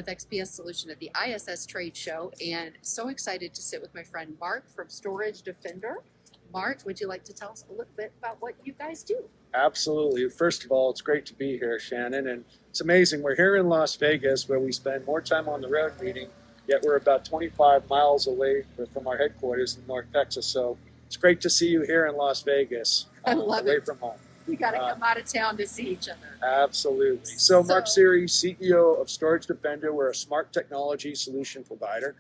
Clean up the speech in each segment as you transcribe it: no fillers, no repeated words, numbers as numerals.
with XPS Solution at the ISS Trade Show, and so excited to sit with my friend Mark from Storage Defender. Mark, would you like to tell us a little bit about what you guys do? Absolutely. First of all, it's great to be here, Shannon, and it's amazing. We're here in Las Vegas where we spend more time on the road meeting, yet we're about 25 miles away from our headquarters in North Texas. So it's great to see you here in Las Vegas, I love away it. from home. We got to come out of town to see each other. Absolutely. So Mark Cieri, CEO of Storage Defender. We're a smart technology solution provider.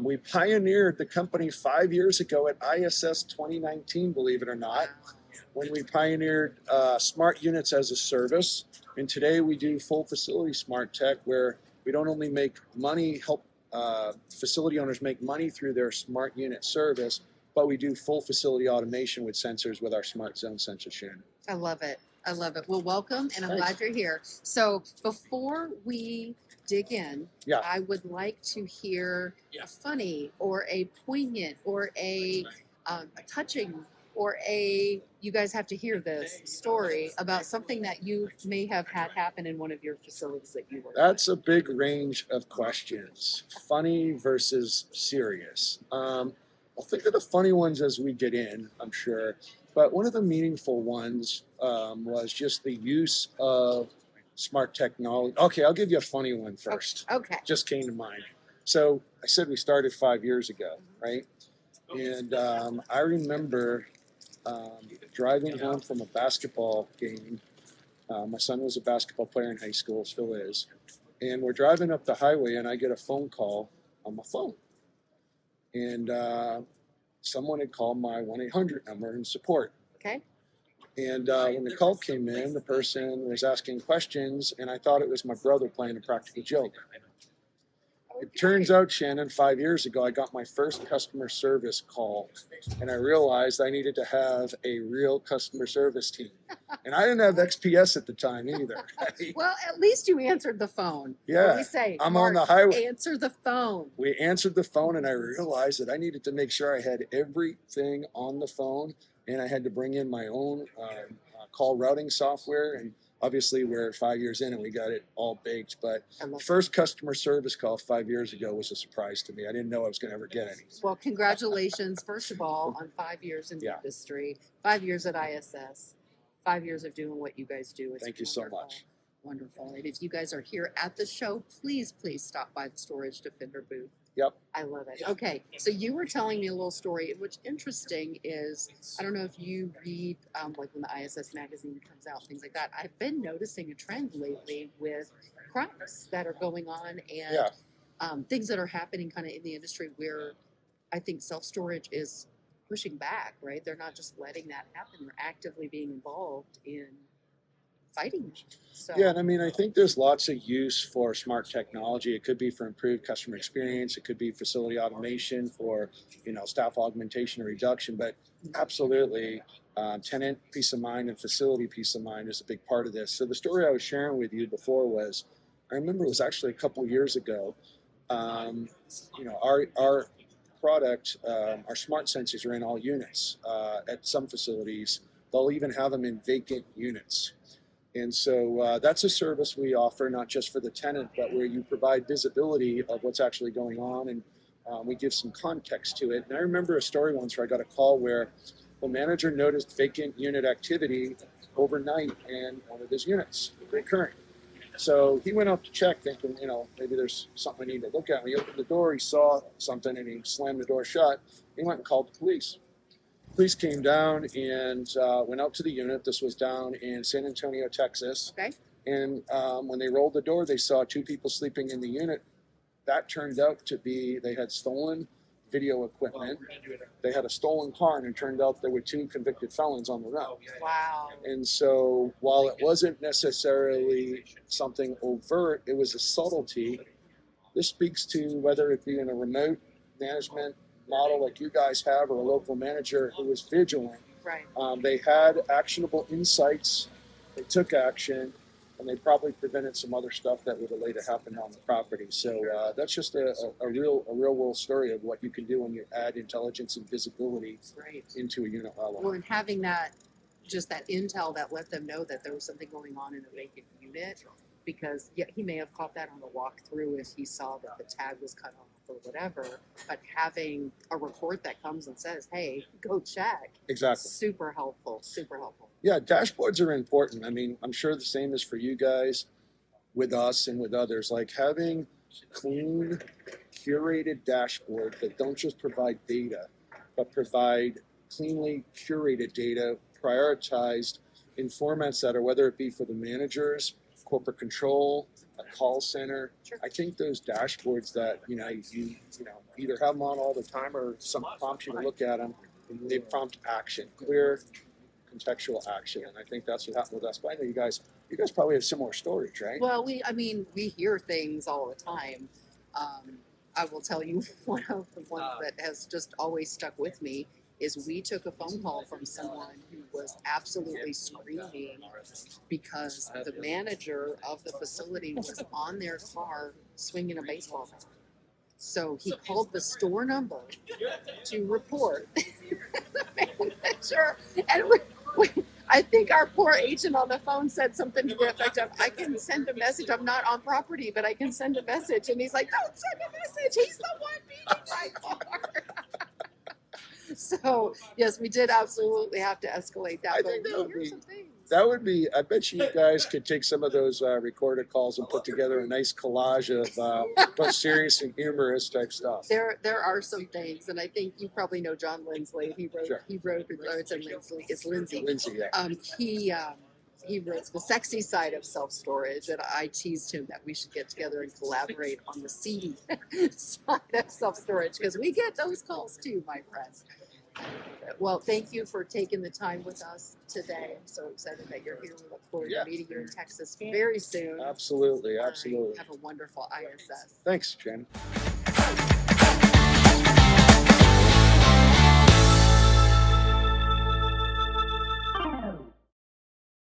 We pioneered the company 5 years ago at ISS 2019, believe it or not, when we pioneered smart units as a service. And today we do full facility smart tech, where we don't only make money, help facility owners make money through their smart unit service, but we do full facility automation with sensors with our smart zone sensor, Shannon. I love it. I love it. Well, welcome, and I'm glad you're here. So before we dig in, I would like to hear a funny or a poignant or a touching or you guys have to hear this story about something that you may have had happen in one of your facilities that you work in. That's a big range of questions, funny versus serious. I'll think of the funny ones as we get in, I'm sure. But one of the meaningful ones was just the use of smart technology. Okay, I'll give you a funny one first. Okay. Just came to mind. So I said we started 5 years ago, right? And I remember driving home from a basketball game. My son was a basketball player in high school, still is. And we're driving up the highway, and I get a phone call on my phone. And someone had called my 1-800 number in support. Okay. And when the call came in, the person was asking questions, and I thought it was my brother playing a practical joke. It turns out, Shannon, 5 years ago, I got my first customer service call, and I realized I needed to have a real customer service team. And I didn't have XPS at the time either. Well, at least you answered the phone. Yeah, we say, I'm on the highway. Answer the phone. We answered the phone, and I realized that I needed to make sure I had everything on the phone, and I had to bring in my own call routing software. And obviously, we're 5 years in, and we got it all baked. But the first customer service call 5 years ago was a surprise to me. I didn't know I was going to ever get any. Well, congratulations, first of all, on 5 years in the industry, 5 years at ISS, 5 years of doing what you guys do. Thank you so much. Wonderful. And if you guys are here at the show, please stop by the Storage Defender booth. Yep. I love it. Okay, so you were telling me a little story, which interesting is, I don't know if you read, like when the ISS magazine comes out, things like that. I've been noticing a trend lately with crimes that are going on and things that are happening kind of in the industry where I think self-storage is pushing back, right? They're not just letting that happen. They're actively being involved in fighting. So. Yeah, and I mean, I think there's lots of use for smart technology. It could be for improved customer experience. It could be facility automation for, staff augmentation or reduction. But absolutely, tenant peace of mind and facility peace of mind is a big part of this. So the story I was sharing with you before was, I remember it was actually a couple years ago. Our product, our smart sensors are in all units. At some facilities, they'll even have them in vacant units. And so that's a service we offer, not just for the tenant, but where you provide visibility of what's actually going on, and we give some context to it. And I remember a story once where I got a call where the manager noticed vacant unit activity overnight in one of his units, recurring. So he went out to check, thinking, maybe there's something I need to look at. When he opened the door, he saw something, and he slammed the door shut. He went and called the police. Police came down and went out to the unit. This was down in San Antonio, Texas. Okay. And when they rolled the door, they saw two people sleeping in the unit. That turned out to be, they had stolen video equipment. They had a stolen car, and it turned out there were two convicted felons on the run. Wow. And so while it wasn't necessarily something overt, it was a subtlety. This speaks to whether it be in a remote management model like you guys have, or a local manager who was vigilant. Right. They had actionable insights, they took action, and they probably prevented some other stuff that would have later happened on the property. So that's just a real world story of what you can do when you add intelligence and visibility into a unit level. Well, and having that, just that intel that let them know that there was something going on in a vacant unit because yeah, he may have caught that on the walkthrough if he saw that the tag was cut off or whatever. But having a report that comes and says, "Hey, go check," Exactly. super helpful. Super helpful. Yeah, dashboards are important. I mean, I'm sure the same is for you guys, with us and with others. Like having clean, curated dashboards that don't just provide data, but provide cleanly curated data, prioritized in formats that are, whether it be for the managers, corporate control, a call center. Sure. I think those dashboards that you either have them on all the time or some prompt you to look at them. They prompt action, clear, contextual action, and I think that's what happened with us. But I know you guys probably have similar stories, right? Well, we hear things all the time. I will tell you one of the ones that has just always stuck with me is we took a phone call from someone who was absolutely screaming because the manager of the facility was on their car swinging a baseball bat. So he called the store number to report the manager, and I think our poor agent on the phone said something to the effect of, "I can send a message. I'm not on property, but I can send a message." And he's like, "Don't send a message. He's the one beating my car." So yes, we did absolutely have to escalate that. I but think we that would hear be some things. that would be. I bet you guys could take some of those recorded calls and put together a nice collage of both serious and humorous type stuff. There are some things, and I think you probably know John Lindsley. Sure. He wrote it's Lindsley. It's Lindsay. Lindsay, yeah. He wrote the sexy side of self storage, and I teased him that we should get together and collaborate on the seedy side of self storage because we get those calls too, my friends. Well, thank you for taking the time with us today. I'm so excited that you're here. We look forward to meeting you in Texas very soon. Absolutely, absolutely. Have a wonderful ISS. Thanks, Jen.